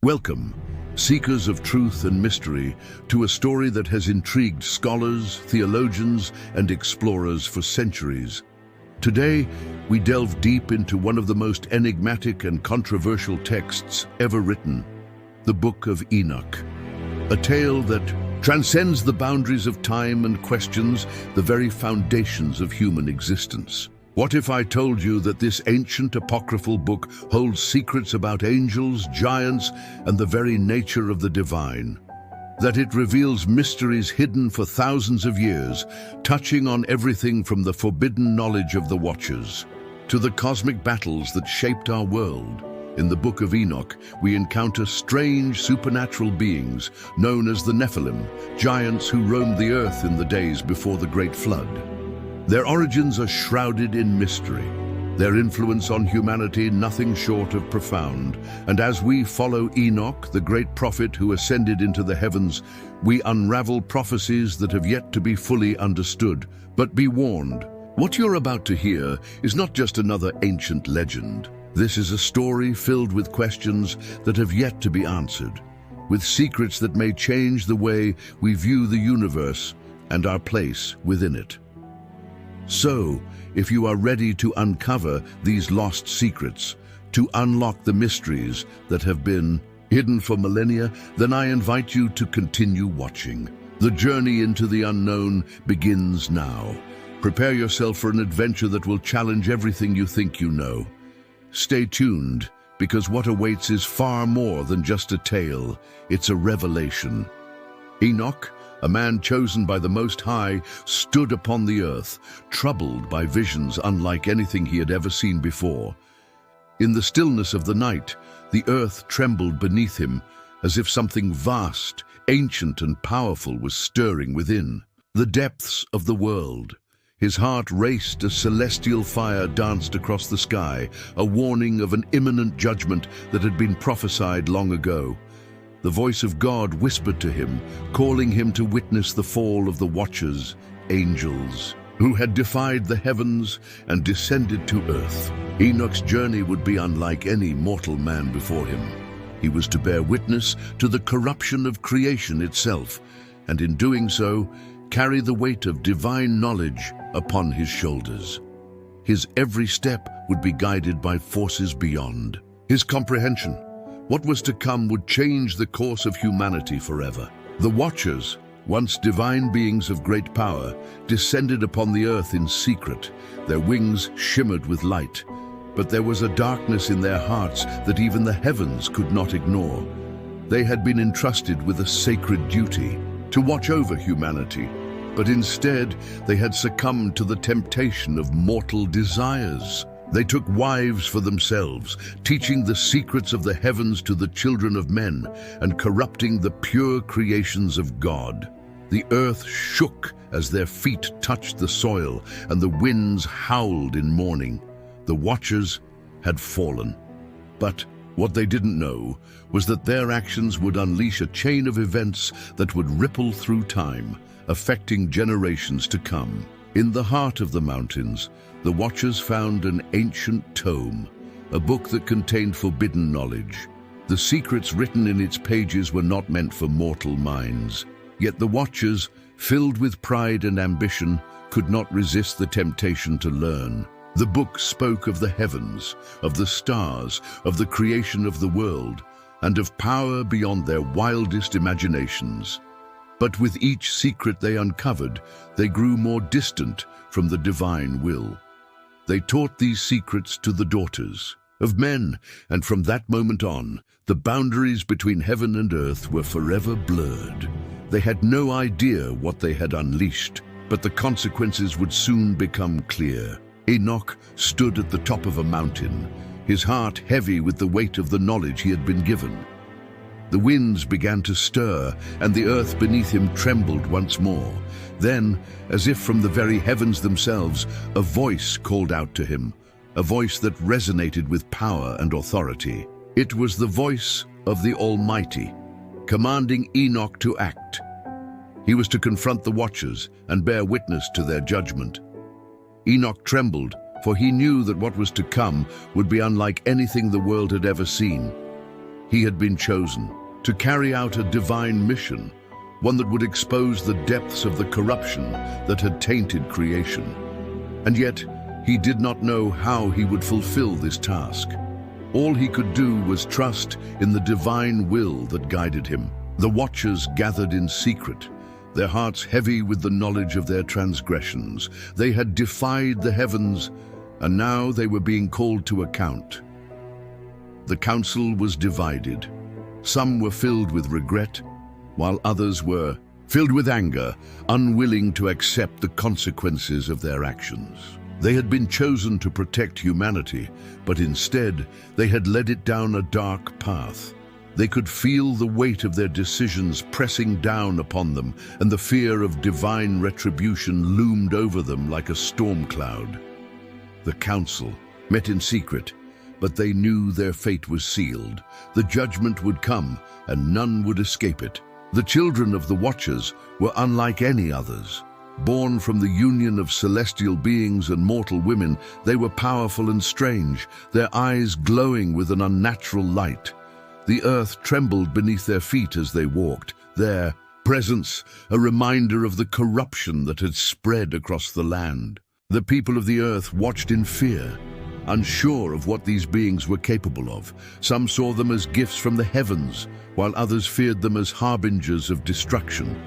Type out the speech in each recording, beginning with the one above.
Welcome, seekers of truth and mystery, to a story that has intrigued scholars, theologians, and explorers for centuries. Today, we delve deep into one of the most enigmatic and controversial texts ever written, the Book of Enoch, a tale that transcends the boundaries of time and questions the very foundations of human existence. What if I told you that this ancient apocryphal book holds secrets about angels, giants, and the very nature of the divine? That it reveals mysteries hidden for thousands of years, touching on everything from the forbidden knowledge of the Watchers to the cosmic battles that shaped our world. In the Book of Enoch, we encounter strange supernatural beings known as the Nephilim, giants who roamed the earth in the days before the Great Flood. Their origins are shrouded in mystery, their influence on humanity nothing short of profound. And as we follow Enoch, the great prophet who ascended into the heavens, we unravel prophecies that have yet to be fully understood. But be warned, what you're about to hear is not just another ancient legend. This is a story filled with questions that have yet to be answered, with secrets that may change the way we view the universe and our place within it. So, if you are ready to uncover these lost secrets, to unlock the mysteries that have been hidden for millennia, then I invite you to continue watching. The journey into the unknown begins now. Prepare yourself for an adventure that will challenge everything you think you know. Stay tuned, because what awaits is far more than just a tale. It's a revelation. Enoch, a man chosen by the Most High, stood upon the earth, troubled by visions unlike anything he had ever seen before. In the stillness of the night, the earth trembled beneath him, as if something vast, ancient, and powerful was stirring within. The depths of the world. His heart raced as celestial fire danced across the sky, a warning of an imminent judgment that had been prophesied long ago. The voice of God whispered to him, calling him to witness the fall of the Watchers, angels, who had defied the heavens and descended to earth. Enoch's journey would be unlike any mortal man before him. He was to bear witness to the corruption of creation itself, and in doing so, carry the weight of divine knowledge upon his shoulders. His every step would be guided by forces beyond his comprehension. What was to come would change the course of humanity forever. The Watchers, once divine beings of great power, descended upon the earth in secret. Their wings shimmered with light, but there was a darkness in their hearts that even the heavens could not ignore. They had been entrusted with a sacred duty, to watch over humanity, but instead they had succumbed to the temptation of mortal desires. They took wives for themselves, teaching the secrets of the heavens to the children of men and corrupting the pure creations of God. The earth shook as their feet touched the soil, and the winds howled in mourning. The Watchers had fallen. But what they didn't know was that their actions would unleash a chain of events that would ripple through time, affecting generations to come. In the heart of the mountains, the Watchers found an ancient tome, a book that contained forbidden knowledge. The secrets written in its pages were not meant for mortal minds. Yet the Watchers, filled with pride and ambition, could not resist the temptation to learn. The book spoke of the heavens, of the stars, of the creation of the world, and of power beyond their wildest imaginations. But with each secret they uncovered, they grew more distant from the divine will. They taught these secrets to the daughters of men, and from that moment on, the boundaries between heaven and earth were forever blurred. They had no idea what they had unleashed, but the consequences would soon become clear. Enoch stood at the top of a mountain, his heart heavy with the weight of the knowledge he had been given. The winds began to stir, and the earth beneath him trembled once more. Then, as if from the very heavens themselves, a voice called out to him, a voice that resonated with power and authority. It was the voice of the Almighty, commanding Enoch to act. He was to confront the Watchers and bear witness to their judgment. Enoch trembled, for he knew that what was to come would be unlike anything the world had ever seen. He had been chosen to carry out a divine mission, one that would expose the depths of the corruption that had tainted creation. And yet, he did not know how he would fulfill this task. All he could do was trust in the divine will that guided him. The watchers gathered in secret, their hearts heavy with the knowledge of their transgressions. They had defied the heavens, and now they were being called to account. The council was divided. Some were filled with regret, while others were filled with anger, unwilling to accept the consequences of their actions. They had been chosen to protect humanity, but instead they had led it down a dark path. They could feel the weight of their decisions pressing down upon them, and the fear of divine retribution loomed over them like a storm cloud. The council met in secret, but they knew their fate was sealed. The judgment would come, and none would escape it. The children of the Watchers were unlike any others. Born from the union of celestial beings and mortal women, they were powerful and strange, their eyes glowing with an unnatural light. The earth trembled beneath their feet as they walked, their presence a reminder of the corruption that had spread across the land. The people of the earth watched in fear, unsure of what these beings were capable of. Some saw them as gifts from the heavens, while others feared them as harbingers of destruction.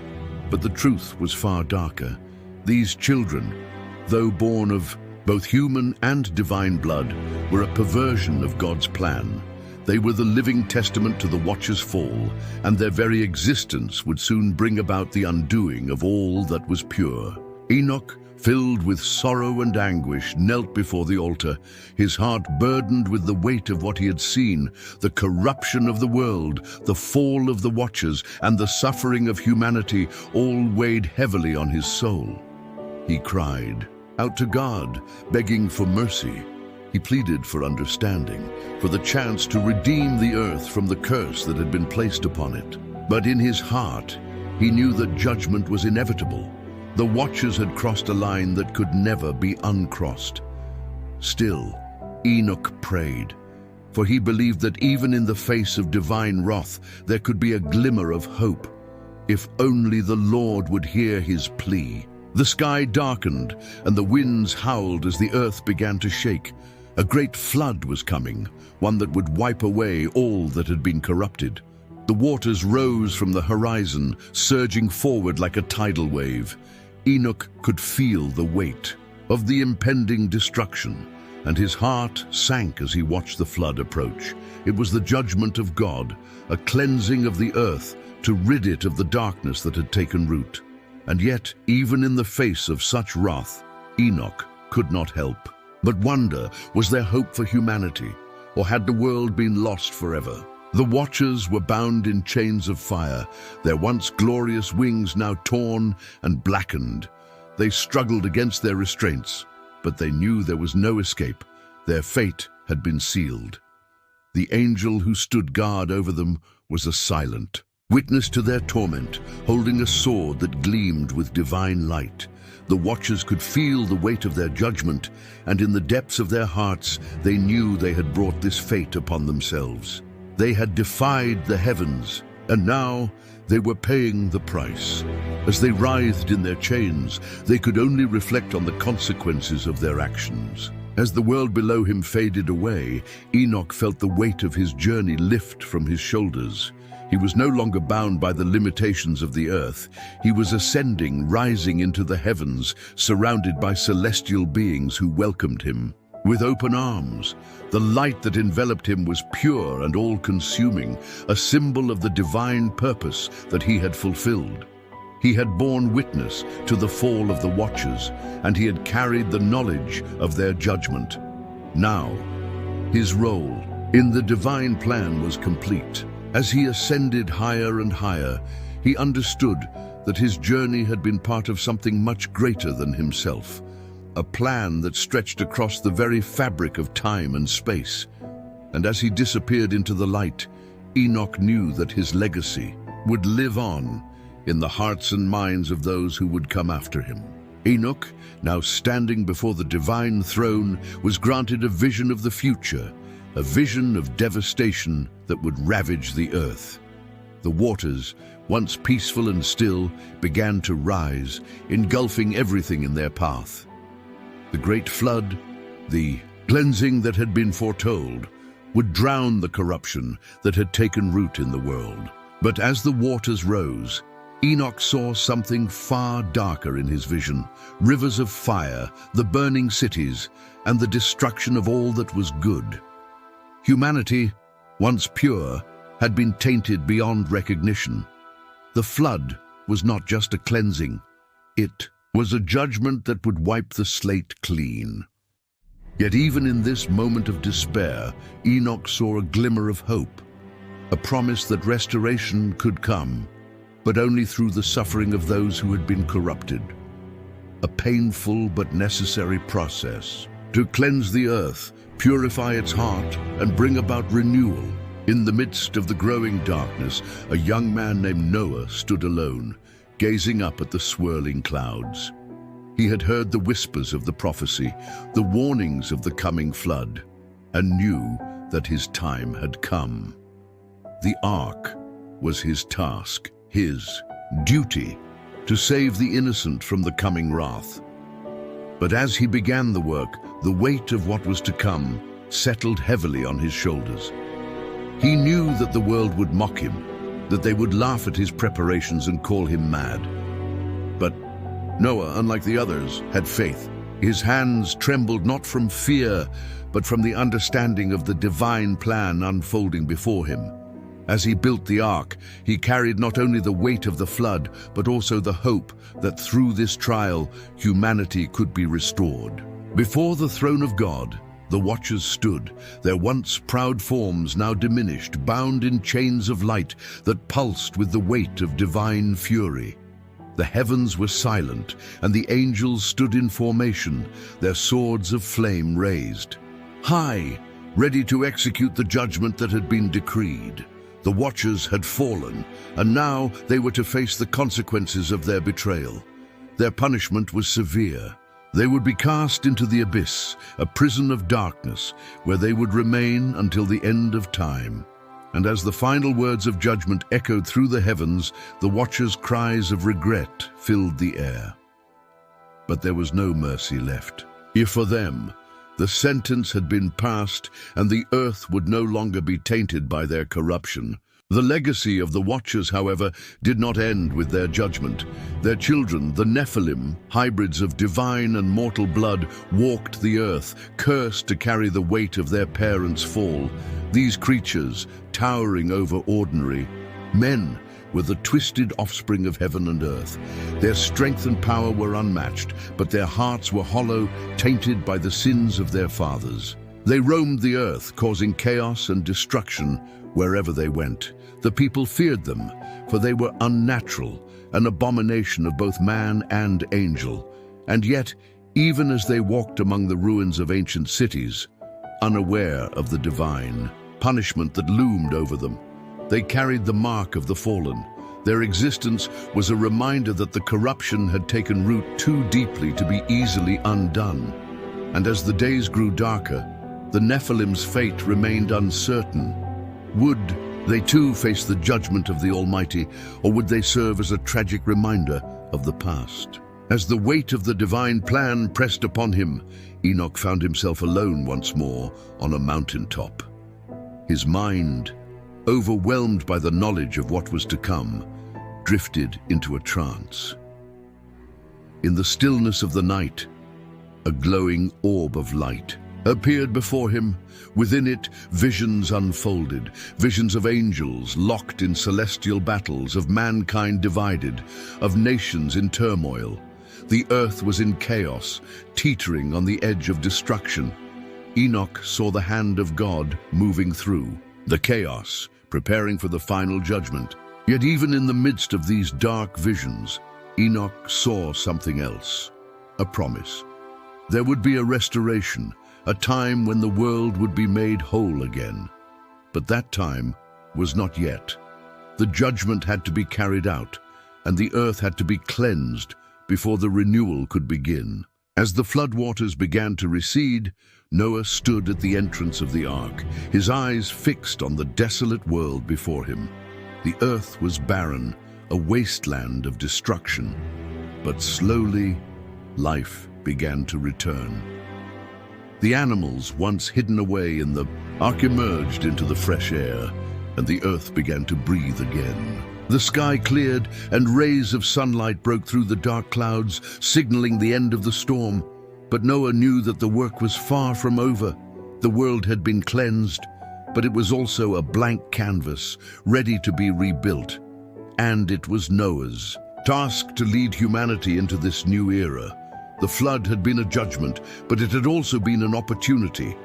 But the truth was far darker. These children, though born of both human and divine blood, were a perversion of God's plan. They were the living testament to the Watchers' fall, and their very existence would soon bring about the undoing of all that was pure. Enoch, filled with sorrow and anguish, knelt before the altar, his heart burdened with the weight of what he had seen, the corruption of the world, the fall of the Watchers, and the suffering of humanity, all weighed heavily on his soul. He cried out to God, begging for mercy. He pleaded for understanding, for the chance to redeem the earth from the curse that had been placed upon it. But in his heart, he knew that judgment was inevitable. The Watchers had crossed a line that could never be uncrossed. Still, Enoch prayed, for he believed that even in the face of divine wrath, there could be a glimmer of hope, if only the Lord would hear his plea. The sky darkened, and the winds howled as the earth began to shake. A great flood was coming, one that would wipe away all that had been corrupted. The waters rose from the horizon, surging forward like a tidal wave. Enoch could feel the weight of the impending destruction, and his heart sank as he watched the flood approach. It was the judgment of God, a cleansing of the earth to rid it of the darkness that had taken root. And yet, even in the face of such wrath, Enoch could not help but wonder, was there hope for humanity, or had the world been lost forever? The Watchers were bound in chains of fire, their once glorious wings now torn and blackened. They struggled against their restraints, but they knew there was no escape. Their fate had been sealed. The angel who stood guard over them was a silent witness to their torment, holding a sword that gleamed with divine light. The Watchers could feel the weight of their judgment, and in the depths of their hearts, they knew they had brought this fate upon themselves. They had defied the heavens, and now they were paying the price. As they writhed in their chains, they could only reflect on the consequences of their actions. As the world below him faded away, Enoch felt the weight of his journey lift from his shoulders. He was no longer bound by the limitations of the earth. He was ascending, rising into the heavens, surrounded by celestial beings who welcomed him with open arms. The light that enveloped him was pure and all-consuming, a symbol of the divine purpose that he had fulfilled. He had borne witness to the fall of the Watchers, and he had carried the knowledge of their judgment. Now, his role in the divine plan was complete. As he ascended higher and higher, he understood that his journey had been part of something much greater than himself, a plan that stretched across the very fabric of time and space. And as he disappeared into the light, Enoch knew that his legacy would live on in the hearts and minds of those who would come after him. Enoch, now standing before the divine throne, was granted a vision of the future. a vision of devastation that would ravage the earth. The waters, once peaceful and still, began to rise, engulfing everything in their path. The great flood, the cleansing that had been foretold, would drown the corruption that had taken root in the world. But as the waters rose, Enoch saw something far darker in his vision: rivers of fire, the burning cities, and the destruction of all that was good. Humanity, once pure, had been tainted beyond recognition. The flood was not just a cleansing, it was a judgment that would wipe the slate clean. Yet even in this moment of despair, Enoch saw a glimmer of hope, a promise that restoration could come, but only through the suffering of those who had been corrupted. A painful but necessary process to cleanse the earth, purify its heart, and bring about renewal. In the midst of the growing darkness, a young man named Noah stood alone, gazing up at the swirling clouds. He had heard the whispers of the prophecy, the warnings of the coming flood, and knew that his time had come. The ark was his task, his duty, to save the innocent from the coming wrath. But as he began the work, the weight of what was to come settled heavily on his shoulders. He knew that the world would mock him, that they would laugh at his preparations and call him mad. But Noah, unlike the others, had faith. His hands trembled not from fear, but from the understanding of the divine plan unfolding before him. As he built the ark, he carried not only the weight of the flood, but also the hope that through this trial, humanity could be restored. Before the throne of God, the watchers stood, their once proud forms now diminished, bound in chains of light that pulsed with the weight of divine fury. The heavens were silent, and the angels stood in formation, their swords of flame raised. High, ready to execute the judgment that had been decreed. The watchers had fallen, and now they were to face the consequences of their betrayal. Their punishment was severe. They would be cast into the abyss, a prison of darkness, where they would remain until the end of time. And as the final words of judgment echoed through the heavens, the watchers' cries of regret filled the air. But there was no mercy left. If for them, the sentence had been passed, and the earth would no longer be tainted by their corruption. The legacy of the watchers, however, did not end with their judgment. Their children, the Nephilim, hybrids of divine and mortal blood, walked the earth, cursed to carry the weight of their parents' fall. These creatures, towering over ordinary men, were the twisted offspring of heaven and earth. Their strength and power were unmatched, but their hearts were hollow, tainted by the sins of their fathers. They roamed the earth, causing chaos and destruction wherever they went. The people feared them, for they were unnatural, an abomination of both man and angel. And yet, even as they walked among the ruins of ancient cities, unaware of the divine punishment that loomed over them, they carried the mark of the fallen. Their existence was a reminder that the corruption had taken root too deeply to be easily undone. And as the days grew darker, the Nephilim's fate remained uncertain. Would they too face the judgment of the Almighty, or would they serve as a tragic reminder of the past? As the weight of the divine plan pressed upon him, Enoch found himself alone once more on a mountaintop. His mind, overwhelmed by the knowledge of what was to come, drifted into a trance. In the stillness of the night, a glowing orb of light appeared before him. Within it, visions unfolded, visions of angels locked in celestial battles, of mankind divided, of nations in turmoil. The earth was in chaos, teetering on the edge of destruction. Enoch saw the hand of God moving through the chaos, preparing for the final judgment. Yet even in the midst of these dark visions, Enoch saw something else, a promise. There would be a restoration, a time when the world would be made whole again. But that time was not yet. The judgment had to be carried out, and the earth had to be cleansed before the renewal could begin. As the floodwaters began to recede, Noah stood at the entrance of the ark, his eyes fixed on the desolate world before him. The earth was barren, a wasteland of destruction. But slowly, life began to return. The animals, once hidden away in the ark, emerged into the fresh air, and the earth began to breathe again. The sky cleared, and rays of sunlight broke through the dark clouds, signaling the end of the storm. But Noah knew that the work was far from over. The world had been cleansed, but it was also a blank canvas, ready to be rebuilt. And it was Noah's task to lead humanity into this new era. The flood had been a judgment, but it had also been an opportunity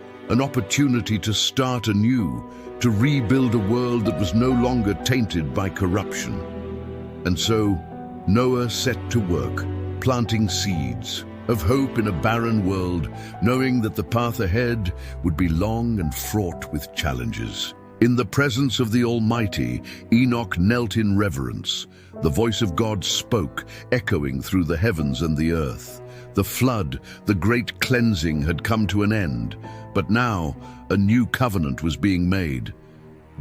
to start anew, to rebuild a world that was no longer tainted by corruption. And so, Noah set to work, planting seeds of hope in a barren world, knowing that the path ahead would be long and fraught with challenges. In the presence of the Almighty, Enoch knelt in reverence. The voice of God spoke, echoing through the heavens and the earth. The flood, the great cleansing, had come to an end, but now a new covenant was being made.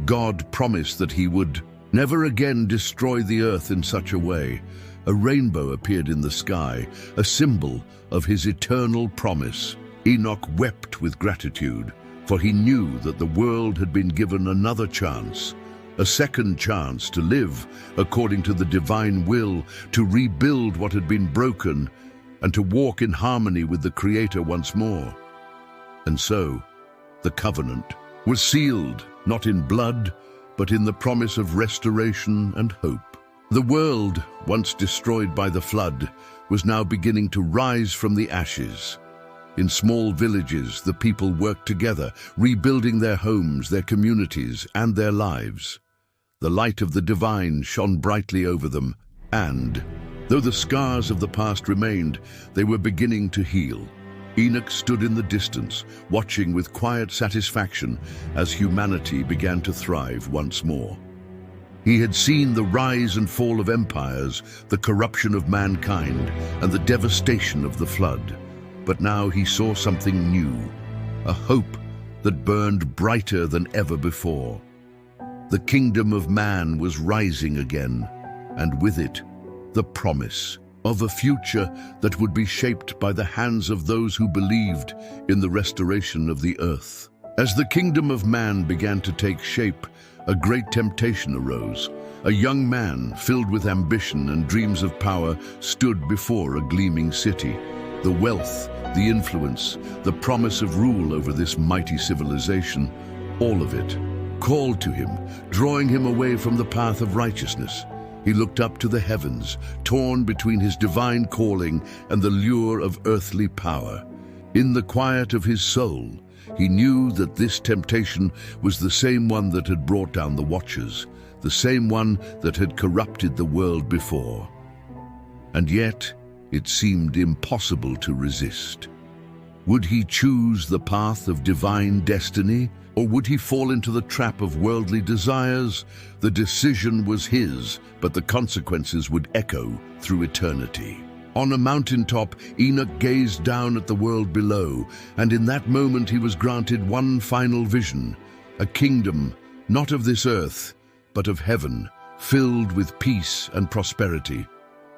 God promised that he would never again destroy the earth in such a way. A rainbow appeared in the sky, a symbol of his eternal promise. Enoch wept with gratitude, for he knew that the world had been given another chance, a second chance to live according to the divine will, to rebuild what had been broken, and to walk in harmony with the Creator once more. And so, the covenant was sealed, not in blood, but in the promise of restoration and hope. The world, once destroyed by the flood, was now beginning to rise from the ashes. In small villages, the people worked together, rebuilding their homes, their communities, and their lives. The light of the divine shone brightly over them, and, though the scars of the past remained, they were beginning to heal. Enoch stood in the distance, watching with quiet satisfaction as humanity began to thrive once more. He had seen the rise and fall of empires, the corruption of mankind, and the devastation of the flood. But now he saw something new, a hope that burned brighter than ever before. The kingdom of man was rising again, and with it, the promise of a future that would be shaped by the hands of those who believed in the restoration of the earth. As the kingdom of man began to take shape, a great temptation arose. A young man, filled with ambition and dreams of power, stood before a gleaming city. The wealth, the influence, the promise of rule over this mighty civilization, all of it called to him, drawing him away from the path of righteousness. He looked up to the heavens, torn between his divine calling and the lure of earthly power. In the quiet of his soul, he knew that this temptation was the same one that had brought down the Watchers, the same one that had corrupted the world before. And yet, it seemed impossible to resist. Would he choose the path of divine destiny, or would he fall into the trap of worldly desires? The decision was his, but the consequences would echo through eternity. On a mountaintop, Enoch gazed down at the world below, and in that moment he was granted one final vision, a kingdom, not of this earth, but of heaven, filled with peace and prosperity.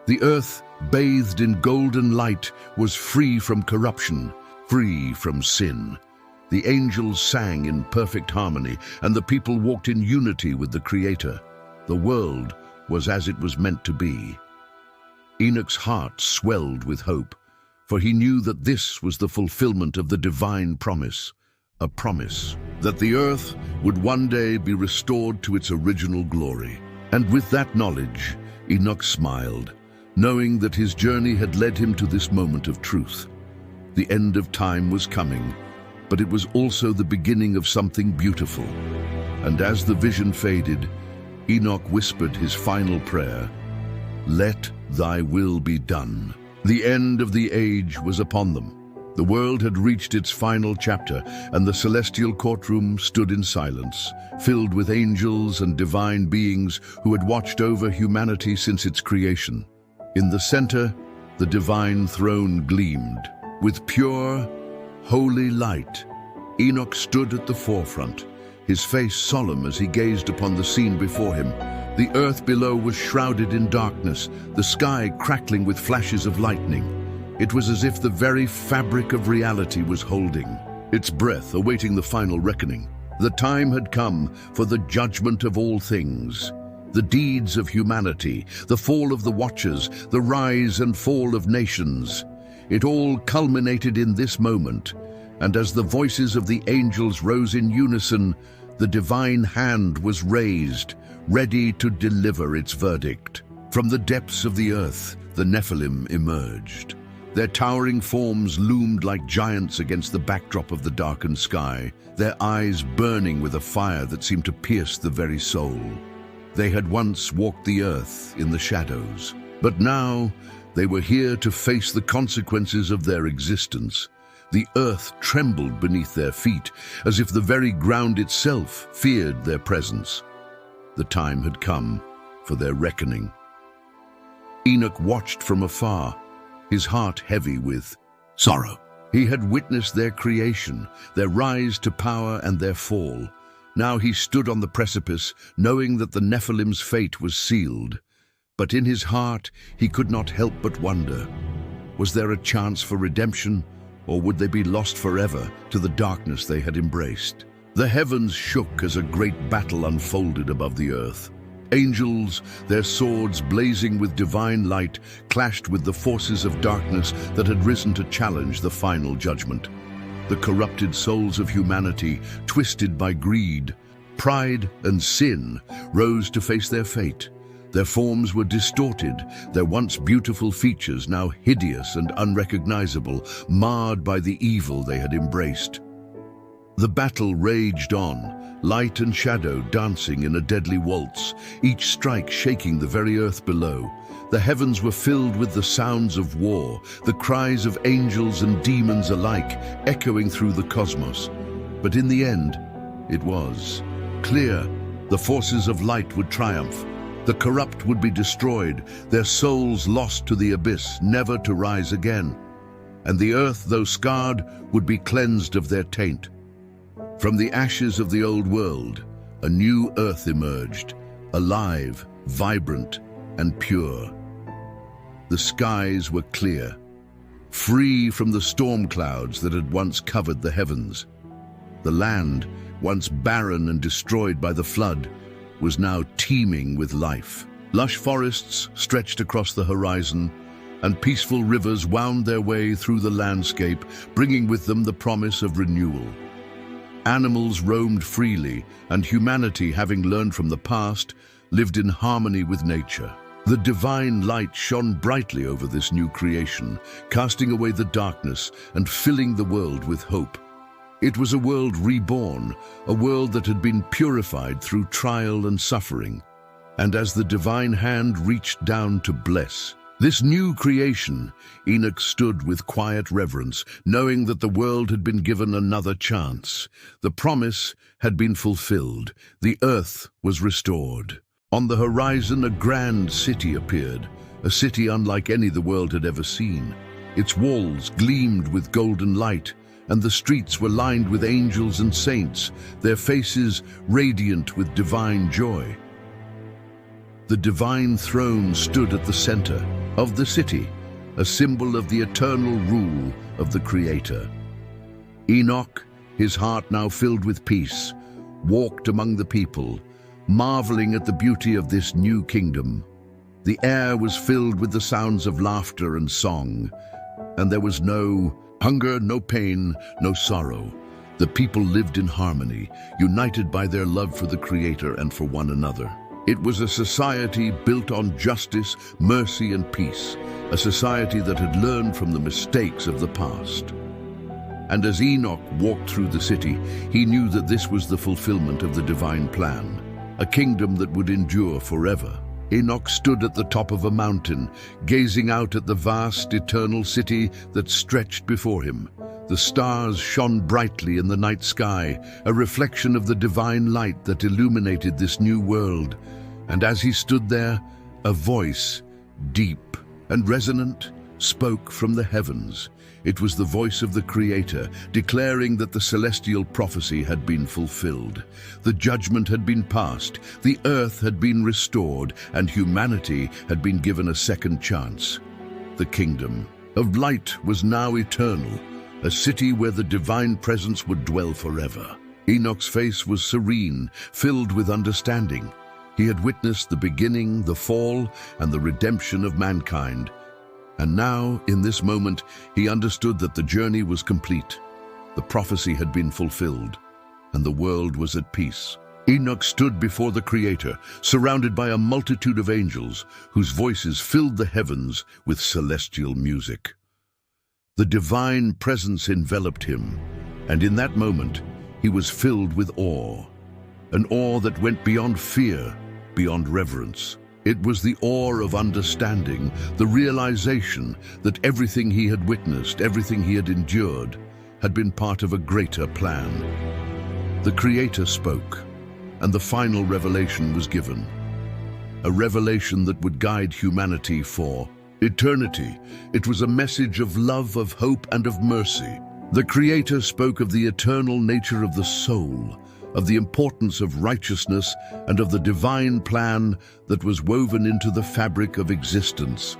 The earth, bathed in golden light, was free from corruption, free from sin. The angels sang in perfect harmony, and the people walked in unity with the Creator. The world was as it was meant to be. Enoch's heart swelled with hope, for he knew that this was the fulfillment of the divine promise, a promise that the earth would one day be restored to its original glory. And with that knowledge, Enoch smiled, knowing that his journey had led him to this moment of truth. The end of time was coming, but it was also the beginning of something beautiful. And as the vision faded, Enoch whispered his final prayer, "Let thy will be done." The end of the age was upon them. The world had reached its final chapter, and the celestial courtroom stood in silence, filled with angels and divine beings who had watched over humanity since its creation. In the center, the divine throne gleamed. With pure, holy light. Enoch stood at the forefront, his face solemn as he gazed upon the scene before him. The earth below was shrouded in darkness, the sky crackling with flashes of lightning. It was as if the very fabric of reality was holding its breath, awaiting the final reckoning. The time had come for the judgment of all things. The deeds of humanity, the fall of the Watchers, the rise and fall of nations. It all culminated in this moment, and as the voices of the angels rose in unison, the divine hand was raised, ready to deliver its verdict. From the depths of the earth, the Nephilim emerged. Their towering forms loomed like giants against the backdrop of the darkened sky, their eyes burning with a fire that seemed to pierce the very soul. They had once walked the earth in the shadows, but now they were here to face the consequences of their existence. The earth trembled beneath their feet, as if the very ground itself feared their presence. The time had come for their reckoning. Enoch watched from afar, his heart heavy with sorrow. He had witnessed their creation, their rise to power and their fall. Now he stood on the precipice, knowing that the Nephilim's fate was sealed. But in his heart, he could not help but wonder, was there a chance for redemption, or would they be lost forever to the darkness they had embraced? The heavens shook as a great battle unfolded above the earth. Angels, their swords blazing with divine light, clashed with the forces of darkness that had risen to challenge the final judgment. The corrupted souls of humanity, twisted by greed, pride, and sin, rose to face their fate. Their forms were distorted, their once beautiful features now hideous and unrecognizable, marred by the evil they had embraced. The battle raged on, light and shadow dancing in a deadly waltz, each strike shaking the very earth below. The heavens were filled with the sounds of war, the cries of angels and demons alike echoing through the cosmos. But in the end, it was clear the forces of light would triumph. The corrupt would be destroyed, their souls lost to the abyss, never to rise again. And the earth, though scarred, would be cleansed of their taint. From the ashes of the old world, a new earth emerged, alive, vibrant, and pure. The skies were clear, free from the storm clouds that had once covered the heavens. The land, once barren and destroyed by the flood, was now teeming with life. Lush forests stretched across the horizon, and peaceful rivers wound their way through the landscape, bringing with them the promise of renewal. Animals roamed freely, and humanity, having learned from the past, lived in harmony with nature. The divine light shone brightly over this new creation, casting away the darkness and filling the world with hope. It was a world reborn, a world that had been purified through trial and suffering. And as the divine hand reached down to bless this new creation, Enoch stood with quiet reverence, knowing that the world had been given another chance. The promise had been fulfilled. The earth was restored. On the horizon, a grand city appeared, a city unlike any the world had ever seen. Its walls gleamed with golden light, and the streets were lined with angels and saints, their faces radiant with divine joy. The divine throne stood at the center of the city, a symbol of the eternal rule of the Creator. Enoch, his heart now filled with peace, walked among the people, marveling at the beauty of this new kingdom. The air was filled with the sounds of laughter and song, and there was no hunger, no pain, no sorrow. The people lived in harmony, united by their love for the Creator and for one another. It was a society built on justice, mercy, and peace, a society that had learned from the mistakes of the past. And as Enoch walked through the city, he knew that this was the fulfillment of the divine plan, a kingdom that would endure forever. Enoch stood at the top of a mountain, gazing out at the vast, eternal city that stretched before him. The stars shone brightly in the night sky, a reflection of the divine light that illuminated this new world. And as he stood there, a voice, deep and resonant, spoke from the heavens. It was the voice of the Creator, declaring that the celestial prophecy had been fulfilled. The judgment had been passed, the earth had been restored, and humanity had been given a second chance. The kingdom of light was now eternal, a city where the divine presence would dwell forever. Enoch's face was serene, filled with understanding. He had witnessed the beginning, the fall, and the redemption of mankind. And now, in this moment, he understood that the journey was complete. The prophecy had been fulfilled, and the world was at peace. Enoch stood before the Creator, surrounded by a multitude of angels, whose voices filled the heavens with celestial music. The divine presence enveloped him, and in that moment, he was filled with awe, an awe that went beyond fear, beyond reverence. It was the awe of understanding, the realization that everything he had witnessed, everything he had endured, had been part of a greater plan. The Creator spoke, and the final revelation was given. A revelation that would guide humanity for eternity. It was a message of love, of hope, and of mercy. The Creator spoke of the eternal nature of the soul, of the importance of righteousness, and of the divine plan that was woven into the fabric of existence.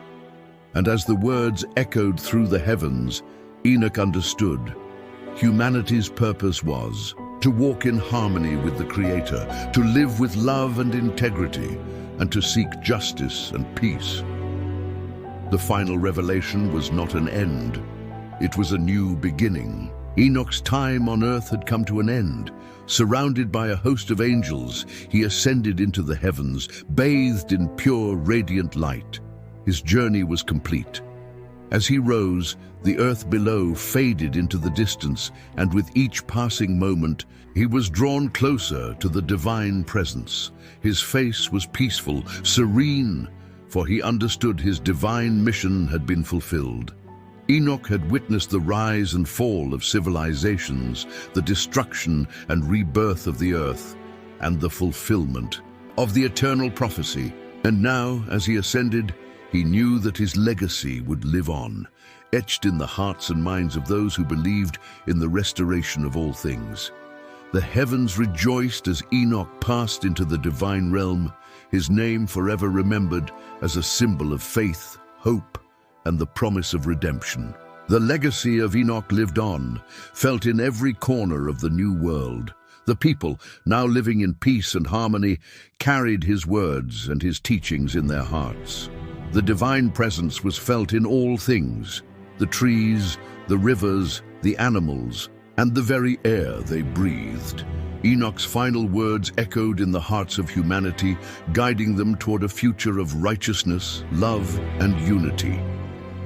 And as the words echoed through the heavens, Enoch understood. Humanity's purpose was to walk in harmony with the Creator, to live with love and integrity, and to seek justice and peace. The final revelation was not an end. It was a new beginning. Enoch's time on earth had come to an end. Surrounded by a host of angels, he ascended into the heavens, bathed in pure, radiant light. His journey was complete. As he rose, the earth below faded into the distance, and with each passing moment, he was drawn closer to the divine presence. His face was peaceful, serene, for he understood his divine mission had been fulfilled. Enoch had witnessed the rise and fall of civilizations, the destruction and rebirth of the earth, and the fulfillment of the eternal prophecy. And now, as he ascended, he knew that his legacy would live on, etched in the hearts and minds of those who believed in the restoration of all things. The heavens rejoiced as Enoch passed into the divine realm, his name forever remembered as a symbol of faith, hope, and the promise of redemption. The legacy of Enoch lived on, felt in every corner of the new world. The people, now living in peace and harmony, carried his words and his teachings in their hearts. The divine presence was felt in all things, the trees, the rivers, the animals, and the very air they breathed. Enoch's final words echoed in the hearts of humanity, guiding them toward a future of righteousness, love, and unity.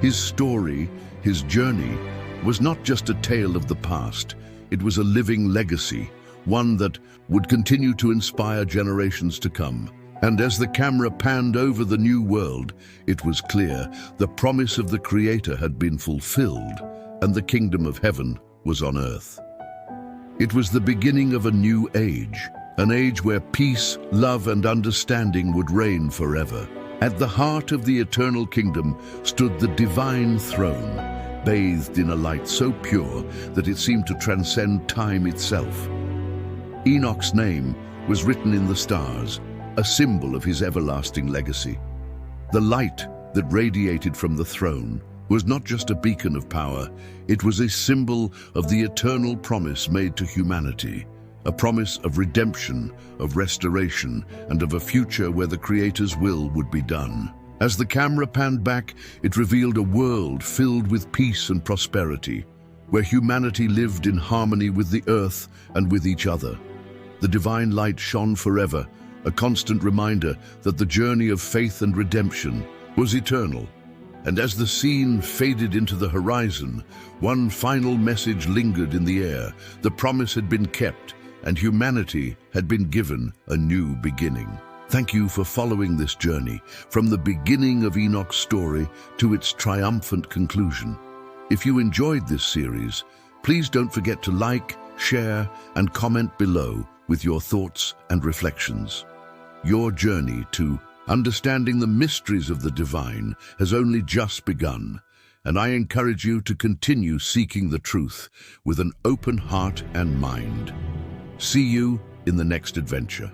His story, his journey, was not just a tale of the past. It was a living legacy, one that would continue to inspire generations to come. And as the camera panned over the new world, it was clear the promise of the Creator had been fulfilled, and the kingdom of heaven was on earth. It was the beginning of a new age, an age where peace, love, and understanding would reign forever. At the heart of the eternal kingdom stood the divine throne, bathed in a light so pure that it seemed to transcend time itself. Enoch's name was written in the stars, a symbol of his everlasting legacy. The light that radiated from the throne was not just a beacon of power, it was a symbol of the eternal promise made to humanity. A promise of redemption, of restoration, and of a future where the Creator's will would be done. As the camera panned back, it revealed a world filled with peace and prosperity, where humanity lived in harmony with the earth and with each other. The divine light shone forever, a constant reminder that the journey of faith and redemption was eternal. And as the scene faded into the horizon, one final message lingered in the air. The promise had been kept, and humanity had been given a new beginning. Thank you for following this journey, from the beginning of Enoch's story to its triumphant conclusion. If you enjoyed this series, please don't forget to like, share, and comment below with your thoughts and reflections. Your journey to understanding the mysteries of the divine has only just begun. and I encourage you to continue seeking the truth with an open heart and mind. See you in the next adventure.